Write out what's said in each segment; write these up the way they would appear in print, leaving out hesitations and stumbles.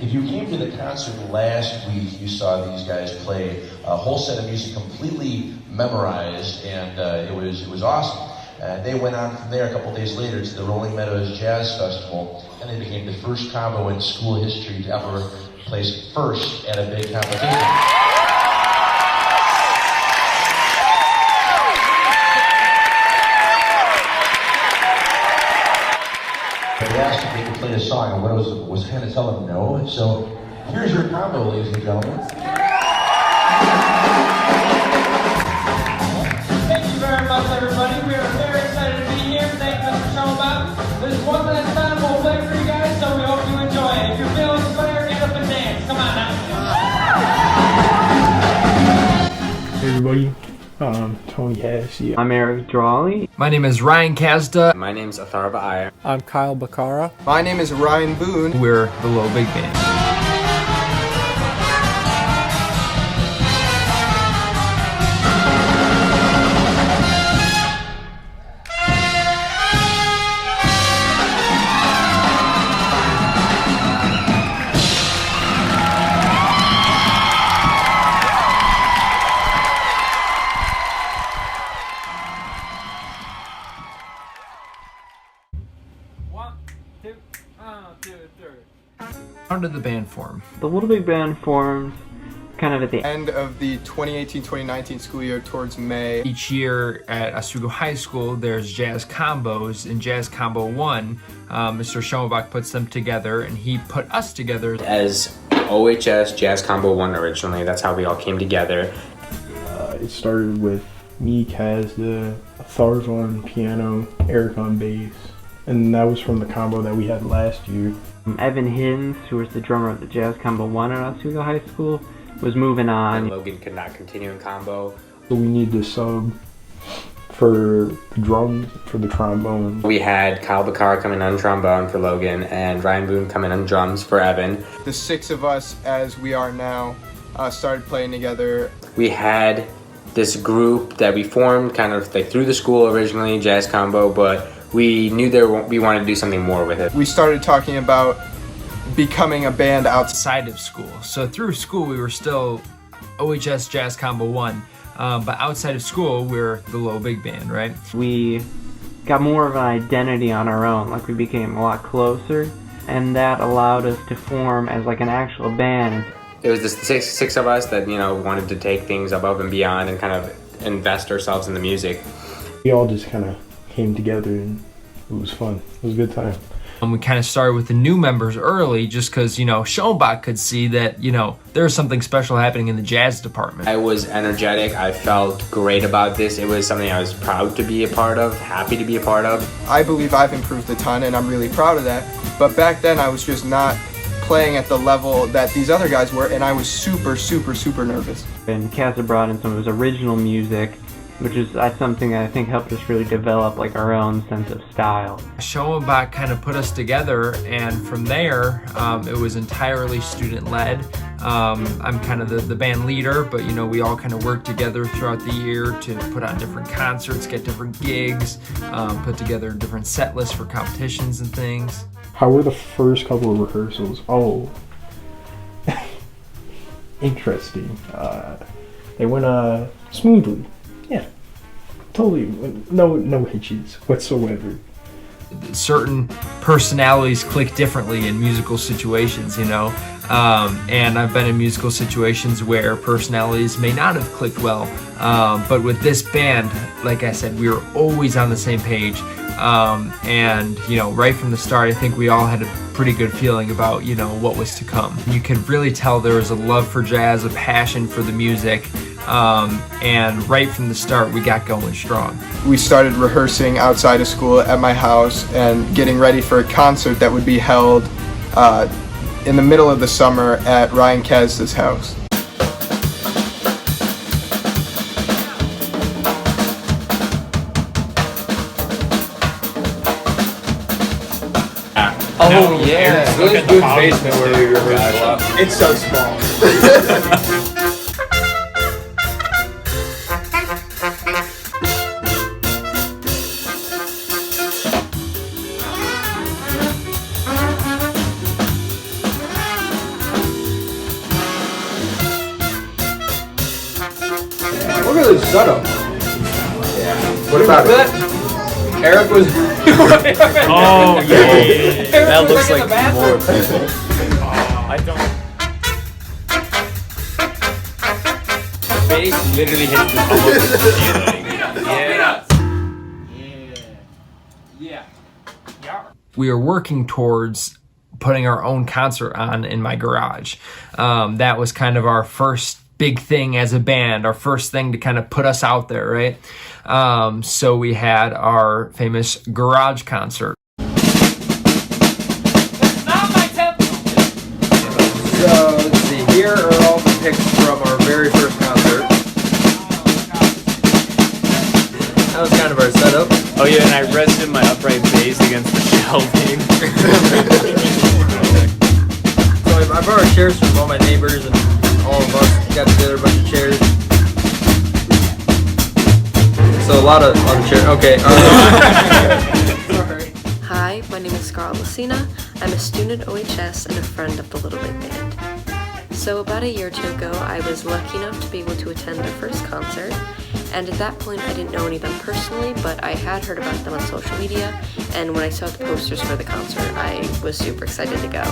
If you came to the concert last week, you saw these guys play a whole set of music completely memorized, and it was awesome. They went on from there a couple days later to the Rolling Meadows Jazz Festival, and they became the first combo in school history to ever place first at a big competition. They asked if they could play a song, and Meadows was kind of telling them no. So here's your combo, ladies and gentlemen. Thank you very much, everybody. We are very excited to be here. Thank you, Mr. Showbox. This is one last time we'll play for you guys, so we hope you enjoy it. If you're feeling inspired, get up and dance. Come on now. Hey everybody, Tony Cassidy. I'm Erik, Dralle. My name is Ryan Kazda. My name's Atharva, Iyer. I'm Kyle Bachara. My name is Ryan Boone. We're the Lil Big Band. How did the band form? The Lil Big Band formed kind of at the End of the 2018-2019 school year towards May. Each year at Oswego High School, there's jazz combos. In Jazz Combo 1, Mr. Schoenbach puts them together, and he put us together as OHS Jazz Combo 1 originally. That's how we all came together. It started with me, Kazda, Atharva on piano, Erik on bass, and that was from the combo that we had last year. Evan Hins, who was the drummer of the Jazz Combo 1 at Oswego High School, was moving on. And Logan could not continue in combo. So we need to sub for the drums, for the trombone. We had Kyle Bachara coming on trombone for Logan and Ryan Boone coming on drums for Evan. The six of us, as we are now, started playing together. We had this group that we formed kind of like through the school originally, Jazz Combo, but we knew we wanted to do something more with it. We started talking about becoming a band outside of school. So through school, we were still OHS Jazz Combo 1, but outside of school, we're the Lil Big Band, right? We got more of an identity on our own, like we became a lot closer, and that allowed us to form as like an actual band. It was the six of us that, you know, wanted to take things above and beyond and kind of invest ourselves in the music. We all just kind of came together and it was fun. It was a good time. And we kind of started with the new members early just because, you know, Schoenbach could see that, you know, there was something special happening in the jazz department. I was energetic. I felt great about this. It was something I was proud to be a part of, happy to be a part of. I believe I've improved a ton and I'm really proud of that. But back then I was just not playing at the level that these other guys were, and I was super, super, super nervous. And Kazda brought in some of his original music, which is something that I think helped us really develop like our own sense of style. Schoenbach kind of put us together, and from there, it was entirely student-led. I'm kind of the band leader, but you know, we all kind of worked together throughout the year to put on different concerts, get different gigs, put together different set lists for competitions and things. How were the first couple of rehearsals? Oh, interesting. They went smoothly. Yeah, totally. No hitches whatsoever. Certain personalities click differently in musical situations, you know, and I've been in musical situations where personalities may not have clicked well, but with this band, like I said, we were always on the same page, and you know, right from the start, I think we all had a pretty good feeling about, you know, what was to come. You could really tell there was a love for jazz, a passion for the music, and right from the start, we got going strong. We started rehearsing outside of school at my house and getting ready for a concert that would be held in the middle of the summer at Ryan Kazda's house. Oh yeah, look at the basement where we rehearsed. It's so small. setup. Yeah. What about it? Erik was. Oh yeah. That looks like more people. I don't. Face literally hits the top of the Yeah. We are working towards putting our own concert on in my garage. That was kind of our first big thing as a band, our first thing to kind of put us out there, right? So we had our famous garage concert. So let's see. Here are all the pics from our very first concert. That was kind of our setup. Oh yeah, and I rested my upright bass against the shelving. So I borrowed chairs from all my neighbors, and all of us got together a bunch of chairs. So a lot of chairs. Okay. Sorry. Hi, my name is Scarlett Lucina. I'm a student at OHS and a friend of the Lil Big Band. So about a year or two ago, I was lucky enough to be able to attend their first concert. And at that point, I didn't know any of them personally, but I had heard about them on social media. And when I saw the posters for the concert, I was super excited to go.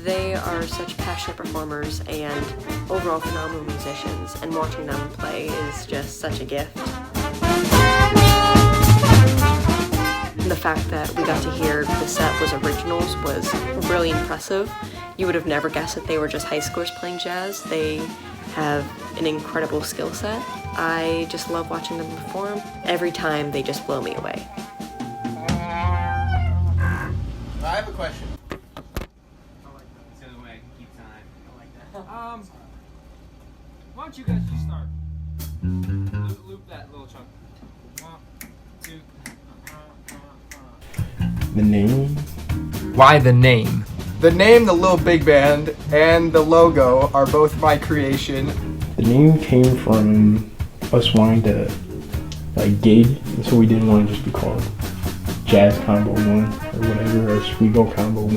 They are such passionate performers and overall phenomenal musicians, and watching them play is just such a gift. The fact that we got to hear the set was originals was really impressive. You would have never guessed that they were just high schoolers playing jazz. They have an incredible skill set. I just love watching them perform. Every time they just blow me away. I have a question. Why don't you guys just start? Loop that little chunk. 1, 2. The name? Why the name? The name, the Lil Big Band, and the logo are both my creation. The name came from us wanting to gig, and so we didn't want to just be called Jazz Combo 1 or whatever, or Oswego Combo 1.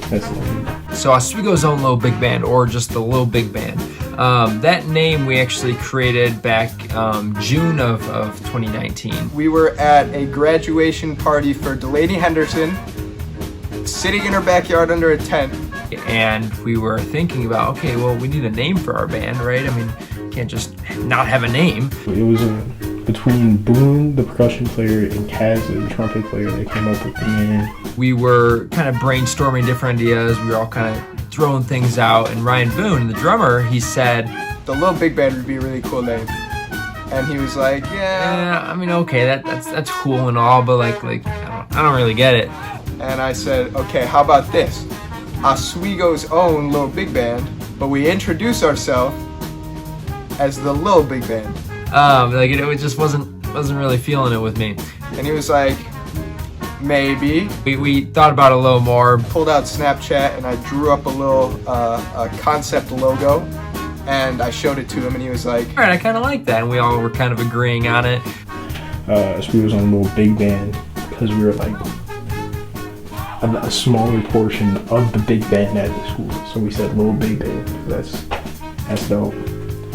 That's the name. So Oswego's own Lil Big Band, or just the Lil Big Band. That name we actually created back June of 2019. We were at a graduation party for Delaney Henderson, sitting in her backyard under a tent. And we were thinking about, okay, well, we need a name for our band, right? I mean, can't just not have a name. It was between Boone, the percussion player, and Kazda, the trumpet player, that came up with the name. We were kind of brainstorming different ideas. We were all kind of throwing things out. And Ryan Boone, the drummer, he said, The Lil Big Band would be a really cool name. And he was like, yeah. I mean, okay, that's cool and all, but like I don't really get it. And I said, okay, how about this? Oswego's own Lil Big Band, but we introduce ourselves as the Lil Big Band. It just wasn't really feeling it with me. And he was like, maybe. We thought about it a little more. Pulled out Snapchat and I drew up a little concept logo, and I showed it to him, and he was like, all right, I kind of like that, and we all were kind of agreeing on it. Oswego's own Lil Big Band, because we were a smaller portion of the big band at the school, so we said Lil Big Band. That's dope.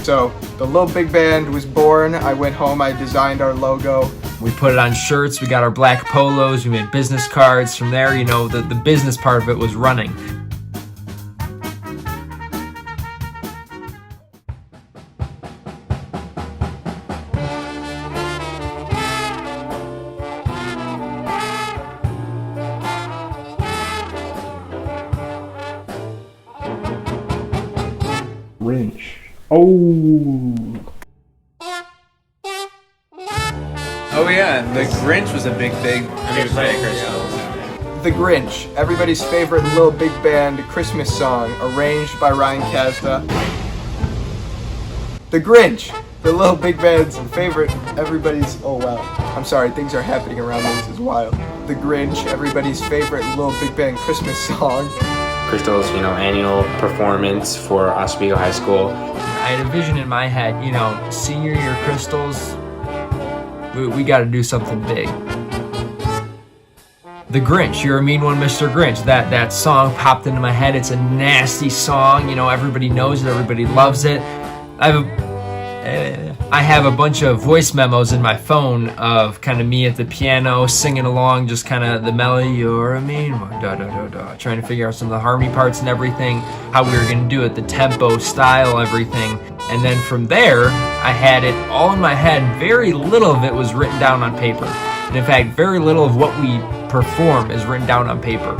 So the Lil Big Band was born. I went home, I designed our logo. We put it on shirts, we got our black polos, we made business cards. From there, the business part of it was running. Grinch. Oh yeah, the Grinch was a big thing. The Grinch, everybody's favorite Lil Big Band Christmas song, arranged by Ryan Kazda. The Grinch, the Lil Big Band's favorite, oh wow, I'm sorry, things are happening around me, this is wild. The Grinch, everybody's favorite Lil Big Band Christmas song. Crystal's, annual performance for Oswego High School. I had a vision in my head, senior year Crystals, we got to do something big. The Grinch, You're a Mean One, Mr. Grinch. That song popped into my head. It's a nasty song, you know, everybody knows it, everybody loves it. I have a bunch of voice memos in my phone of kind of me at the piano singing along, just kind of the melody, you're a mean one, da da da da, trying to figure out some of the harmony parts and everything, how we were going to do it, the tempo, style, everything. And then from there, I had it all in my head. Very little of it was written down on paper. And in fact, very little of what we perform is written down on paper.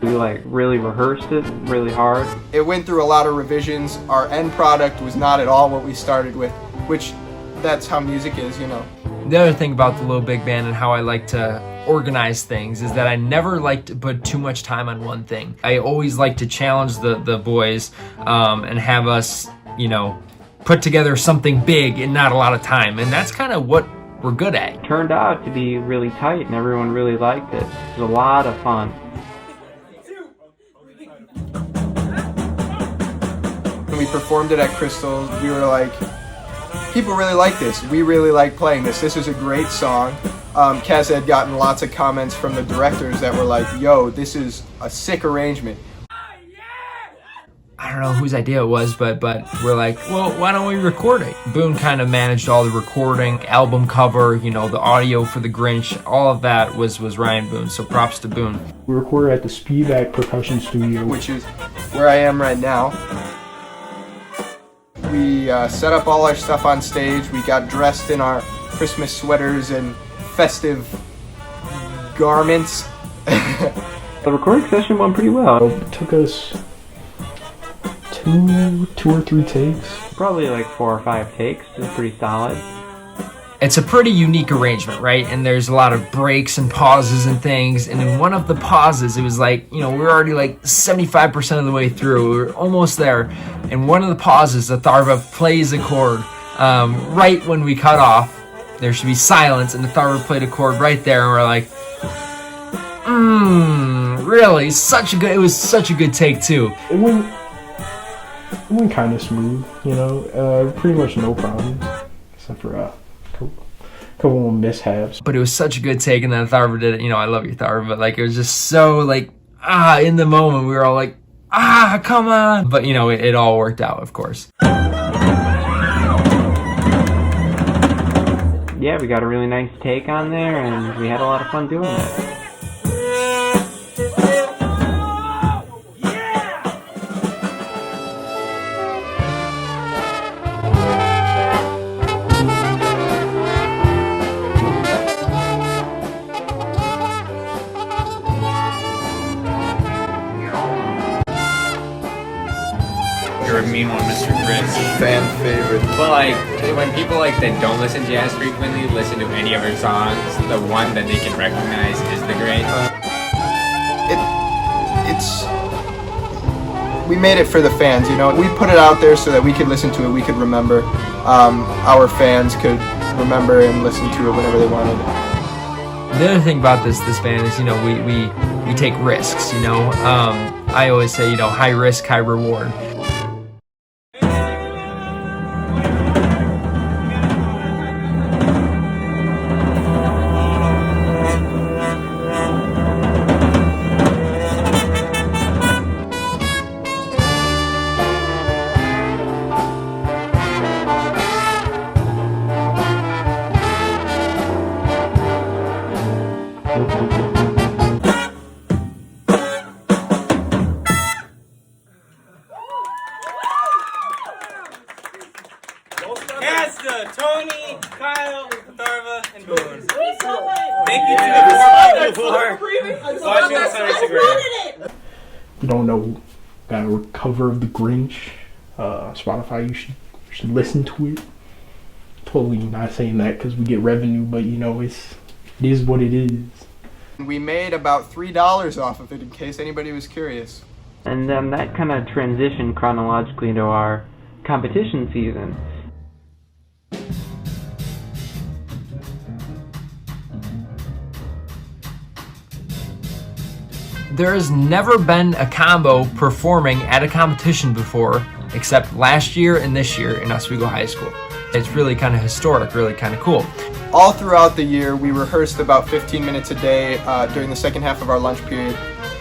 We like really rehearsed it really hard. It went through a lot of revisions. Our end product was not at all what we started with, which that's how music is, you know. The other thing about the Lil Big Band and how I like to organize things is that I never like to put too much time on one thing. I always like to challenge the boys and have us, you know, put together something big in not a lot of time. And that's kind of what we're good at. It turned out to be really tight and everyone really liked it. It was a lot of fun. When we performed it at Crystal, we were like, people really like this. We really like playing this. This is a great song. Kazda had gotten lots of comments from the directors that were like, yo, this is a sick arrangement. I don't know whose idea it was, but we're like, well, why don't we record it? Boone kind of managed all the recording, album cover, you know, the audio for the Grinch, all of that was Ryan Boone, so props to Boone. We recorded at the Speedback Percussion Studio, which is where I am right now. We set up all our stuff on stage. We got dressed in our Christmas sweaters and festive garments. The recording session went pretty well. It took us two or three takes. Probably like 4 or 5 takes. It was pretty solid. It's a pretty unique arrangement, right? And there's a lot of breaks and pauses and things. And in one of the pauses, it was like, you know, we were already like 75% of the way through. We were almost there. And one of the pauses, Atharva plays a chord right when we cut off. There should be silence, and Atharva played a chord right there. And we're like, really? It was such a good take, too. It went kind of smooth, you know, pretty much no problem, except for a couple of mishaps. But it was such a good take, and then Atharva did it. You know, I love you, Atharva, but like it was just so like, in the moment, we were all like, come on. But you know, it all worked out, of course. Yeah, we got a really nice take on there, and we had a lot of fun doing it. You're a Mean One, Mr. Grinch. Fan favorite. But like, when people like that don't listen to jazz frequently listen to any of her songs, the one that they can recognize is the Grinch. We made it for the fans, you know. We put it out there so that we could listen to it, we could remember. Our fans could remember and listen to it whenever they wanted. The other thing about this band is, you know, we take risks, you know. I always say, you know, high risk, high reward. Kazda, Tony, Kyle, Atharva, and Boone. Thank you to the for watching us on Instagram. If you don't know, got a cover of the Grinch, Spotify, you should listen to it. Totally not saying that because we get revenue, but you know, it is what it is. We made about $3 off of it, in case anybody was curious. And then that kind of transitioned chronologically into our competition season. There has never been a combo performing at a competition before, except last year and this year in Oswego High School. It's really kind of historic, really kind of cool. all throughout the year, we rehearsed about 15 minutes a day during the second half of our lunch period.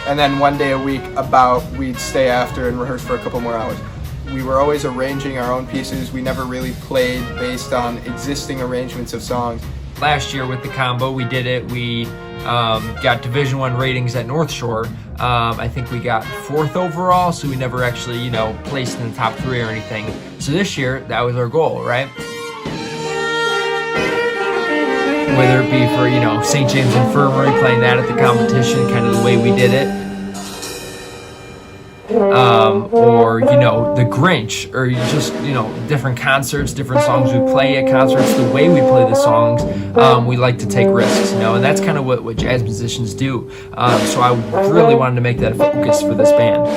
And then one day a week we'd stay after and rehearse for a couple more hours. We were always arranging our own pieces. We never really played based on existing arrangements of songs. Last year with the combo, we did it. We got Division I ratings at North Shore. I think we got 4th overall, so we never actually, you know, placed in the top 3 or anything. So this year, that was our goal, right? Whether it be for, you know, St. James Infirmary, playing that at the competition, kind of the way we did it. Or, you know, the Grinch, or just, you know, different concerts, different songs we play at concerts, the way we play the songs, we like to take risks, you know, and that's kind of what jazz musicians do. So I really wanted to make that a focus for this band.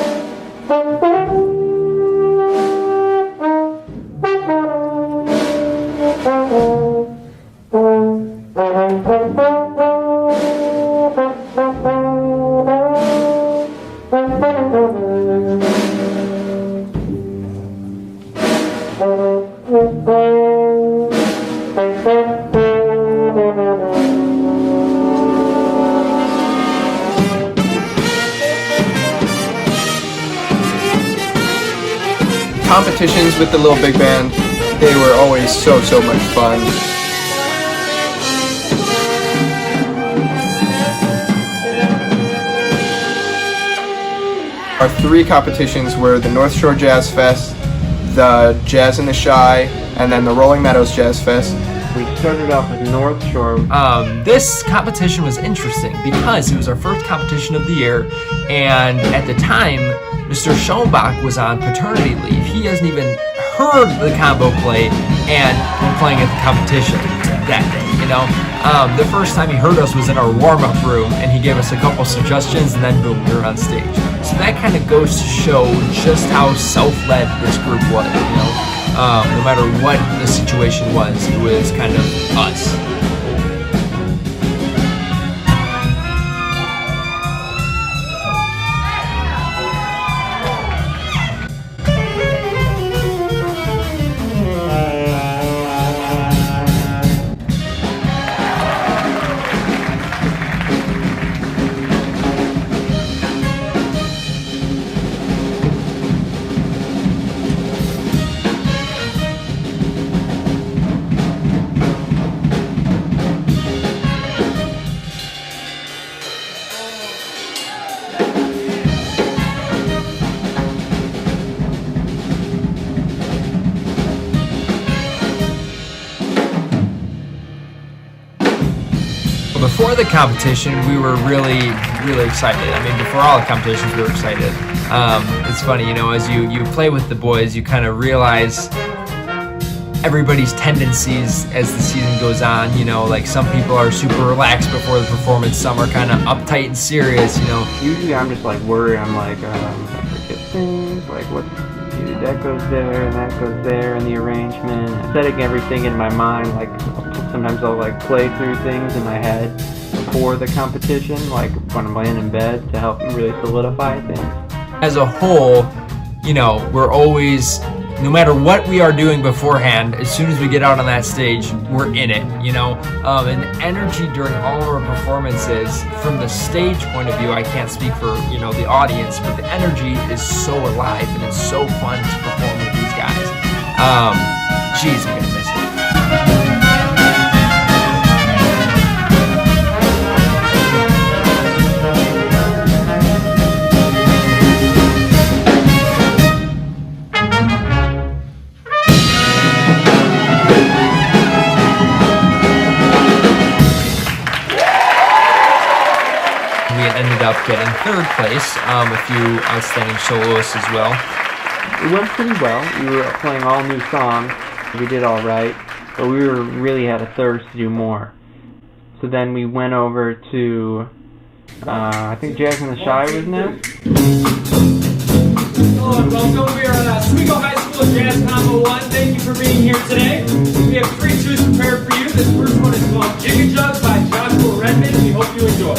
Competitions with the Lil Big Band, they were always so much fun. Our 3 competitions were the North Shore Jazz Fest, the Jazz in the Shy, and then the Rolling Meadows Jazz Fest. We started off with North Shore. This competition was interesting because it was our first competition of the year, and at the time, Mr. Schoenbach was on paternity leave. He hasn't even heard the combo play, and we're playing at the competition that day, you know? The first time he heard us was in our warm-up room, and he gave us a couple suggestions, and then boom, we were on stage. So that kind of goes to show just how self-led this group was, you know? No matter what the situation was, it was kind of us. Before the competition, we were really excited. I mean, before all the competitions, we were excited. It's funny, you know, as you play with the boys, you kind of realize everybody's tendencies as the season goes on. You know, like some people are super relaxed before the performance, some are kind of uptight and serious, you know. Usually I'm just like worried. I'm like, I forget things, like what, that goes there and that goes there, and the arrangement. Setting everything in my mind, like sometimes I'll like play through things in my head before the competition, like when I'm laying in bed, to help me really solidify things. As a whole, you know, we're always, no matter what we are doing beforehand, as soon as we get out on that stage, we're in it, you know? And energy during all of our performances, from the stage point of view, I can't speak for, you know, the audience, but the energy is so alive and it's so fun to perform with these guys. Geez, I'm gonna miss it. Up getting 3rd place, a few outstanding soloists as well. It went pretty well. We were playing all new songs. We did all right, but we really had a thirst to do more. So then we went over to, I think Jazz in the Shy was next. Hello and welcome. We are at Oswego High School Jazz Combo 1. Thank you for being here today. We have 3 tunes prepared for you. This first one is called Jig a Jug by Joshua Redmond. We hope you enjoy.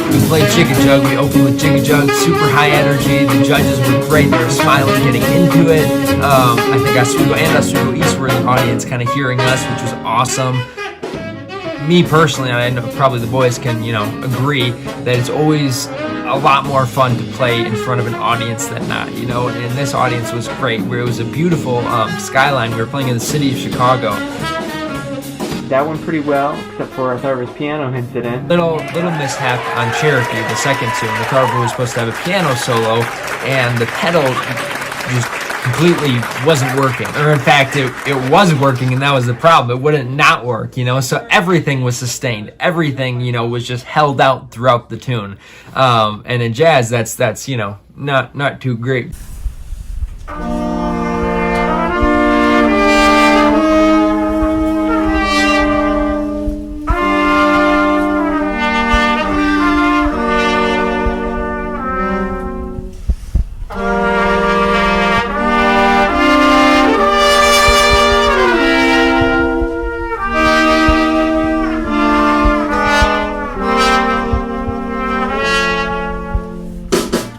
We played Jigga Jug. We opened with Jigga Jug, super high energy. The judges were great. They were smiling, getting into it. I think Oswego and Oswego East were in the audience kind of hearing us, which was awesome. Me personally, and I know probably the boys can, agree that it's always a lot more fun to play in front of an audience than not, and this audience was great, where it was a beautiful skyline. We were playing in the city of Chicago. That went pretty well, except for Atharva's piano incident. Little mishap on Cherokee, the second tune. Atharva was supposed to have a piano solo, and the pedal just completely wasn't working. Or in fact, it was working, and that was the problem. It wouldn't not work, So everything was sustained. Everything, was just held out throughout the tune. And in jazz, that's not too great.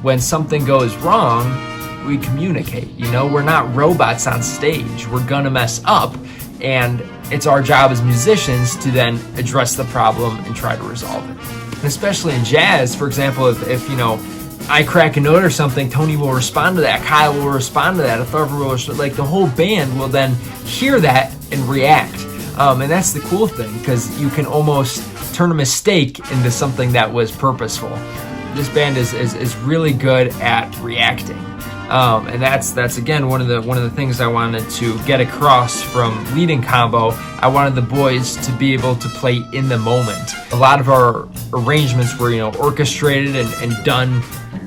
When something goes wrong, we communicate, we're not robots on stage. We're gonna mess up, and it's our job as musicians to then address the problem and try to resolve it. And especially in jazz, for example, if I crack a note or something, Tony will respond to that, Kyle will respond to that, Atharva will respond, the whole band will then hear that and react. And that's the cool thing, because you can almost turn a mistake into something that was purposeful. This band is really good at reacting, and that's again one of the things I wanted to get across from leading combo. I wanted the boys to be able to play in the moment. A lot of our arrangements were orchestrated and done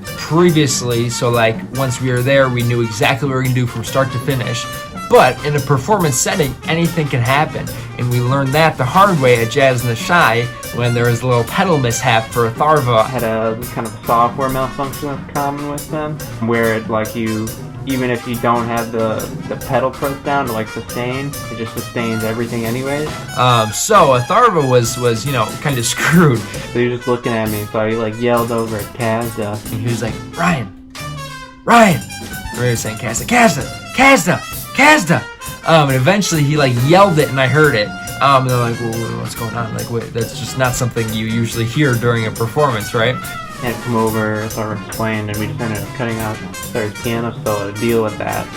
previously, so once we were there, we knew exactly what we were gonna do from start to finish. But in a performance setting, anything can happen, and we learned that the hard way at Jazz in the Shy when there was a little pedal mishap for Atharva. Had a kind of software malfunction that's common with them, where even if you don't have the pedal pressed down to sustain, it just sustains everything anyways. So Atharva was kind of screwed. So he was just looking at me, so he yelled over at Kazda, and he was like, Ryan. And we were saying Kazda. And eventually he yelled it, and I heard it. And they're like, well, what's going on? Wait, that's just not something you usually hear during a performance, right? And come over, Atharva explained, and we just ended up cutting out Atharva's piano solo to deal with that.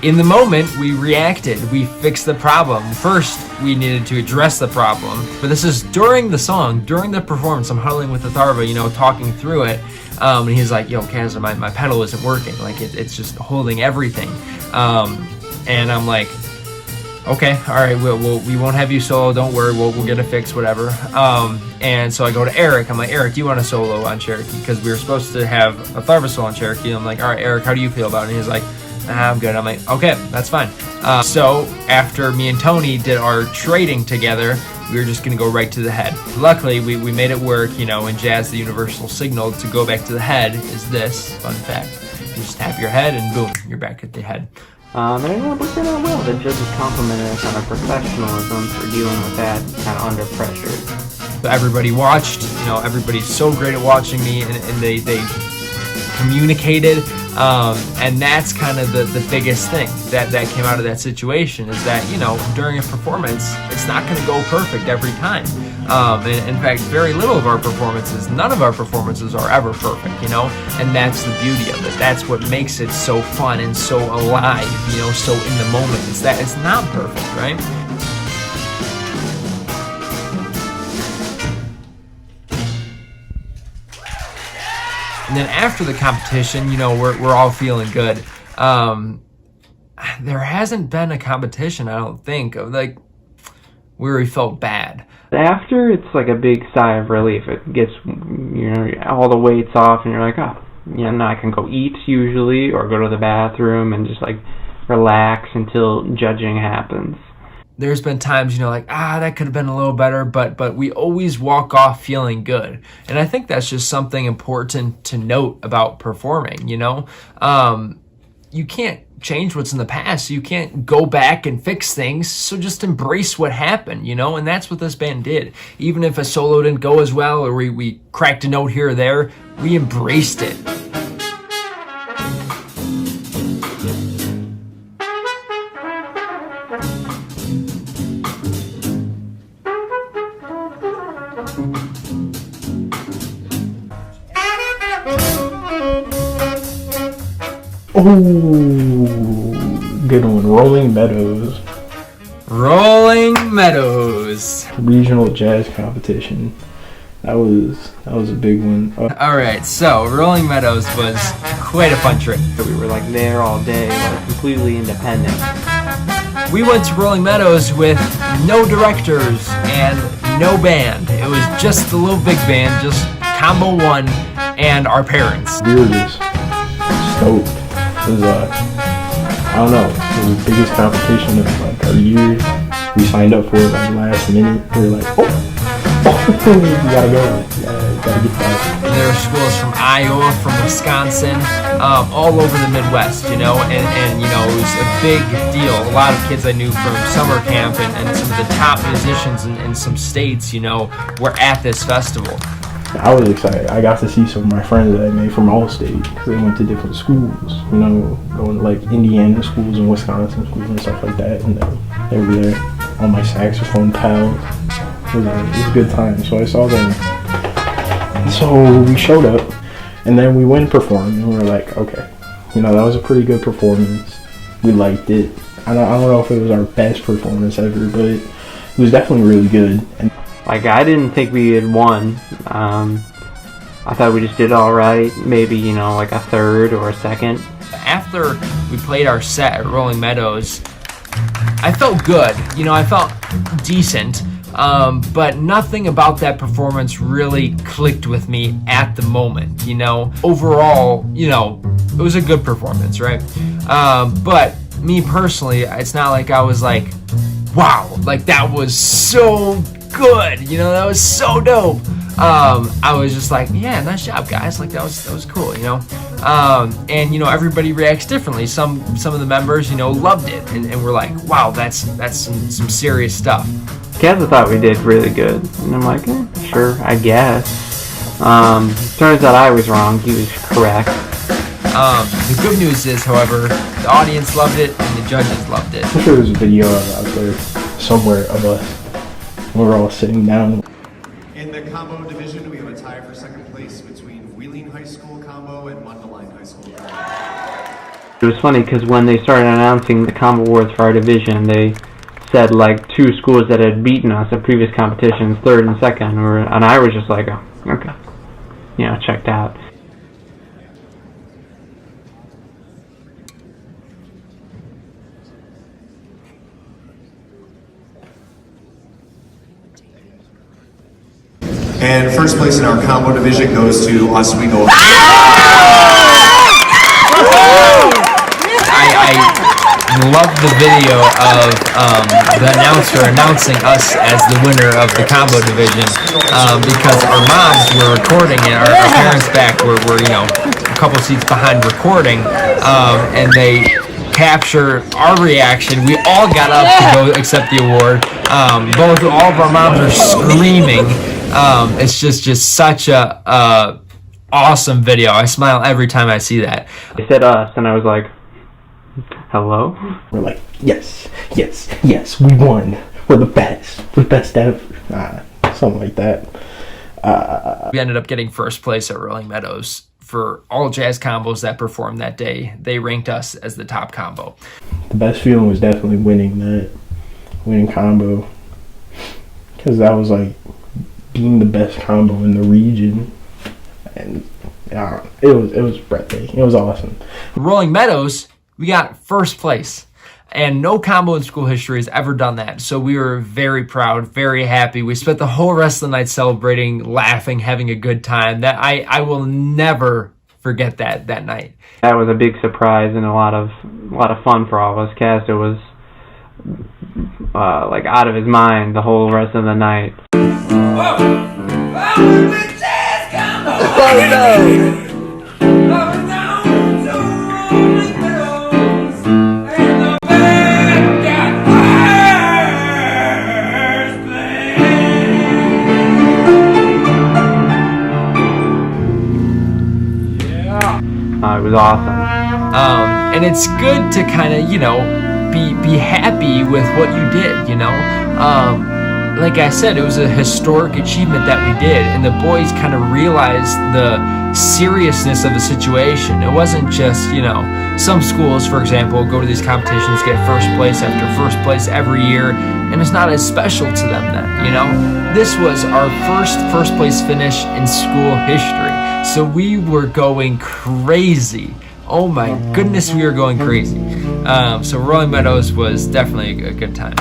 In the moment, we reacted. We fixed the problem. First, we needed to address the problem. But this is during the song, during the performance. I'm huddling with Atharva, talking through it. And he's like, yo, Kazda, my pedal isn't working. It's just holding everything. And I'm like, okay, all right, we won't have you solo. Don't worry, we'll get it fixed, whatever. And so I go to Erik. I'm like, Erik, do you want a solo on Cherokee? Because we were supposed to have a Atharva solo on Cherokee. I'm like, all right, Erik, how do you feel about it? And he's like, nah, I'm good. I'm like, okay, that's fine. So after me and Tony did our trading together, we were just gonna go right to the head. Luckily, we made it work. In jazz, the universal signal to go back to the head is this. Fun fact: you just tap your head, and boom, you're back at the head. And it worked out well. The judges complimented us on our professionalism for dealing with that kind of under pressure. Everybody watched. Everybody's so great at watching me, and they communicated. And that's kind of the biggest thing that came out of that situation, is that, during a performance, it's not going to go perfect every time. And in fact, very little of our performances, none of our performances are ever perfect, and that's the beauty of it. That's what makes it so fun and so alive, so in the moment. It's that it's not perfect, right? And then after the competition, we're all feeling good. There hasn't been a competition, I don't think, of where we felt bad. After, it's a big sigh of relief. It gets, all the weight's off, and you're like, oh, now I can go eat usually, or go to the bathroom and just relax until judging happens. There's been times, that could have been a little better, but we always walk off feeling good. And I think that's just something important to note about performing, You can't change what's in the past. You can't go back and fix things. So just embrace what happened, you know? And that's what this band did. Even if a solo didn't go as well, or we cracked a note here or there, we embraced it. Oh, good one. Rolling Meadows. Rolling Meadows. Regional jazz competition. That was a big one. Alright, so Rolling Meadows was quite a fun trip. We were like there all day, like completely independent. We went to Rolling Meadows with no directors and no band. It was just the Lil Big Band, just Combo 1 and our parents. We were just stoked. It was I don't know, it was the biggest competition of like our year. We signed up for it like last minute. We were like, oh, we gotta go. Gotta get that. There were schools from Iowa, from Wisconsin, all over the Midwest, you know, and you know, it was a big deal. A lot of kids I knew from summer camp and some of the top musicians in some states, you know, were at this festival. I was excited. I got to see some of my friends that I made from all states because they went to different schools, you know, going to like Indiana schools and Wisconsin schools and stuff like that. And they were there, all my saxophone pals. It was a good time. So I saw them. And so we showed up, and then we went and performed, and we were like, okay, you know, that was a pretty good performance. We liked it. I don't know if it was our best performance ever, but it was definitely really good. And like, I didn't think we had won. I thought we just did all right. Maybe, you know, like a third or a second. After we played our set at Rolling Meadows, I felt good. You know, I felt decent. But nothing about that performance really clicked with me at the moment, you know. Overall, you know, it was a good performance, right? But me personally, it's not like I was like, wow, like that was so good, you know, that was so dope. I was just like, yeah, nice job, guys. Like that was cool, you know. And you know, everybody reacts differently. Some of the members, you know, loved it, and we're like, wow, that's some serious stuff. Kazda thought we did really good, and I'm like, sure, I guess. Turns out I was wrong. He was correct. The good news is, however, the audience loved it and the judges loved it. I'm sure there's a video out there somewhere of us. We're all sitting down. In the combo division, we have a tie for second place between Wheeling High School combo and Mundelein High School combo. It was funny because when they started announcing the combo awards for our division, they said like 2 schools that had beaten us at previous competitions, 3rd and 2nd, and I was just like, oh, okay, you know, checked out. And first place in our combo division goes to Oswego. I love the video of the announcer announcing us as the winner of the combo division because our moms were recording it, our parents back were you know, a couple seats behind recording, and they capture our reaction. We all got up to go accept the award. All of our moms are screaming. It's just such a awesome video. I smile every time I see that. They said us, and I was like, hello? We're like, yes, we won. We're the best. We're the best ever. Something like that. We ended up getting first place at Rolling Meadows. For all jazz combos that performed that day, they ranked us as the top combo. The best feeling was definitely winning combo. Because that was like being the best combo in the region. And it was breathtaking. It was awesome. Rolling Meadows, we got first place. And no combo in school history has ever done that. So we were very proud, very happy. We spent the whole rest of the night celebrating, laughing, having a good time. That I will never forget that night. That was a big surprise and a lot of fun for all of us. Kazda was like out of his mind the whole rest of the night. Oh no! awesome. And it's good to kind of, you know, be happy with what you did, you know. Like I said, it was a historic achievement that we did, and the boys kind of realized the seriousness of the situation. It wasn't just, you know, some schools, for example, go to these competitions, get first place after first place every year, and it's not as special to them then, you know. This was our first place finish in school history, so we were going crazy. Oh my goodness, we were going crazy. So Rolling Meadows was definitely a good time.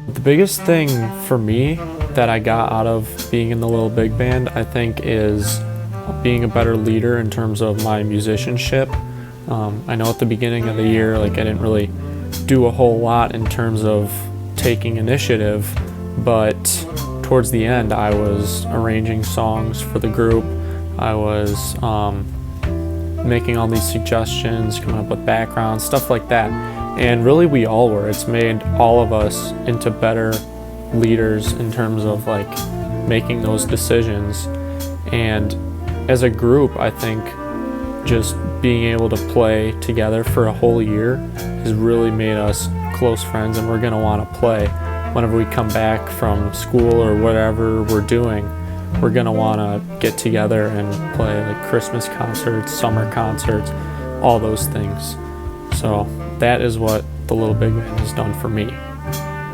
The biggest thing for me that I got out of being in the Lil Big Band, I think, is being a better leader in terms of my musicianship. I know at the beginning of the year, like, I didn't really do a whole lot in terms of taking initiative, but towards the end I was arranging songs for the group. I was making all these suggestions, coming up with backgrounds, stuff like that. And really we all were. It's made all of us into better leaders in terms of like making those decisions. And as a group, I think just being able to play together for a whole year has really made us close friends, and we're going to want to play whenever we come back from school or whatever we're doing. We're going to want to get together and play like Christmas concerts, summer concerts, all those things. So that is what the Lil Big Band has done for me.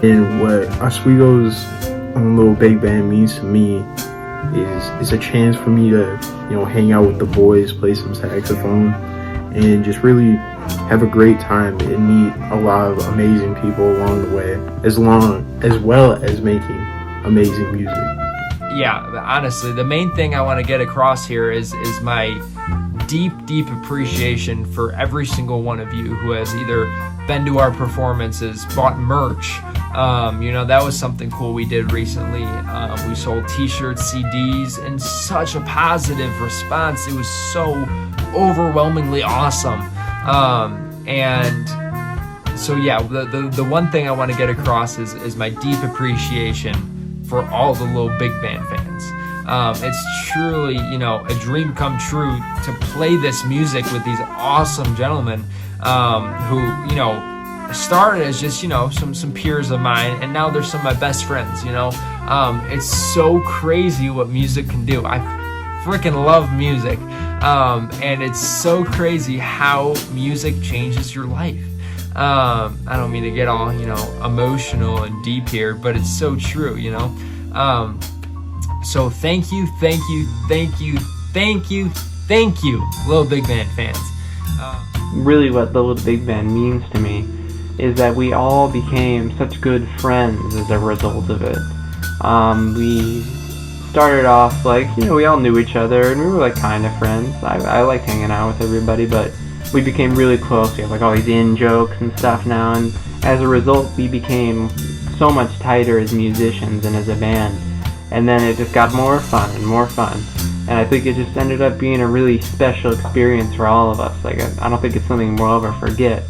And what Oswego's Lil Big Band means to me is a chance for me to, you know, hang out with the boys, play some saxophone, and just really have a great time and meet a lot of amazing people along the way, as well as making amazing music. Yeah, honestly, the main thing I want to get across here is my deep appreciation for every single one of you who has either been to our performances, bought merch. You know, that was something cool we did recently. We sold t-shirts, CDs, and such a positive response. It was so overwhelmingly awesome. And so yeah, the one thing I want to get across is my deep appreciation for all the Lil Big Band fans. It's truly, you know, a dream come true to play this music with these awesome gentlemen who, you know, started as just, you know, some peers of mine, and now they're some of my best friends, you know. It's so crazy what music can do. I freaking love music, and it's so crazy how music changes your life. I don't mean to get all, you know, emotional and deep here, but it's so true, you know. So thank you, Lil Big Band fans. Really what the Lil Big Band means to me is that we all became such good friends as a result of it. We started off like, you know, we all knew each other and we were like kind of friends. I liked hanging out with everybody, but we became really close. We have like all these in-jokes and stuff now, and as a result we became so much tighter as musicians and as a band. And then it just got more fun and more fun. And I think it just ended up being a really special experience for all of us. Like, I don't think it's something we'll ever forget.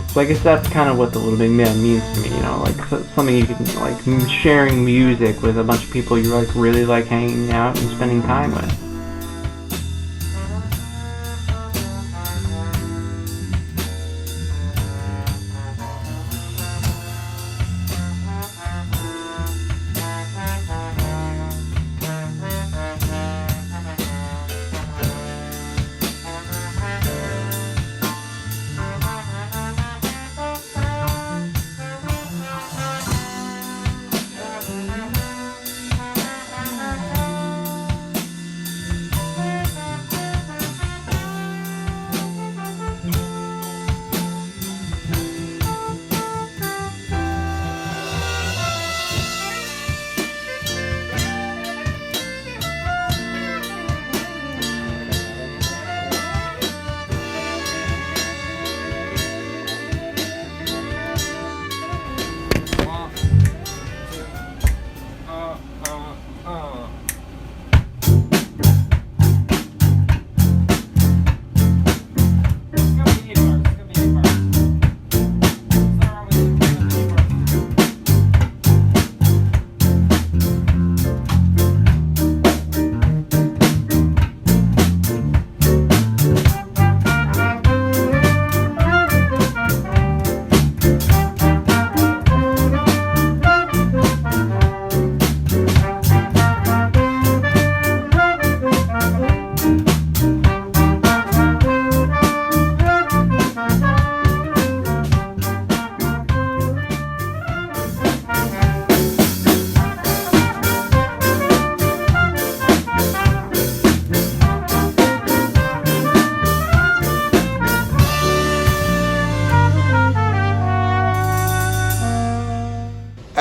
So I guess that's kind of what the Lil Big Band means to me, you know, like something you can, like sharing music with a bunch of people you like really like hanging out and spending time with.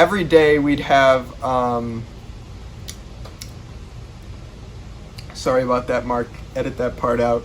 every day we'd have, sorry about that, Mark, edit that part out.